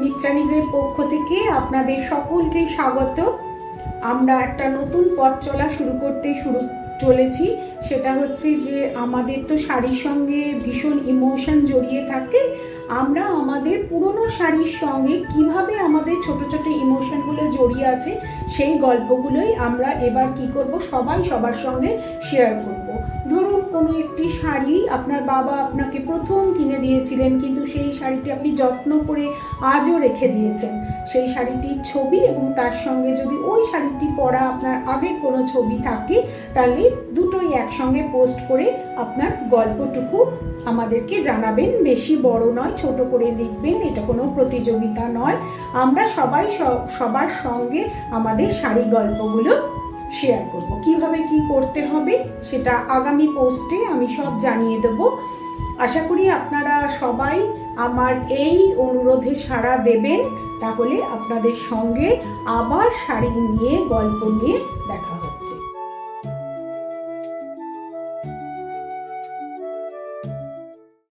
মিত্রানিজের পক্ষ থেকে আপনাদের সকলকে স্বাগত। আমরা একটা নতুন পথ চলা শুরু চলেছি। সেটা হচ্ছে যে আমাদের তো শাড়ির সঙ্গে ভীষণ ইমোশন জড়িয়ে থাকে। আমরা আমাদের পুরনো শাড়ির সঙ্গে কিভাবে আমাদের ছোট ছোট ইমোশনগুলো জড়িয়ে আছে সেই গল্পগুলোই আমরা এবার কি করব, সবাই সবার সঙ্গে শেয়ার করব। ধরুন কোনো একটি শাড়ি আপনার বাবা আপনাকে প্রথম কিনে দিয়েছিলেন, কিন্তু সেই শাড়িটি আপনি যত্ন করে আজও রেখে দিয়েছেন। সেই শাড়িটির ছবি এবং তার সঙ্গে যদি ওই শাড়িটি পরা আপনার আগের কোনো ছবি থাকে, তাহলে দুটোই একসঙ্গে পোস্ট করে আপনার গল্পটুকু আমাদেরকে জানাবেন। বেশি বড় নয়, ছোট করে লিখবেন, এটা কোনো প্রতিযোগিতা নয়। আমরা সবাই সবার সঙ্গে আমাদের শাড়ি গল্পগুলো শেয়ার করব। কিভাবে কি করতে হবে সেটা আগামী পোস্টে আমি সব জানিয়ে দেব। আশা করি আপনারা সবাই আমার এই অনুরোধে সাড়া দেবেন। তাহলে আপনাদের সঙ্গে আবার শাড়ি নিয়ে গল্প নিয়ে দেখা হচ্ছে।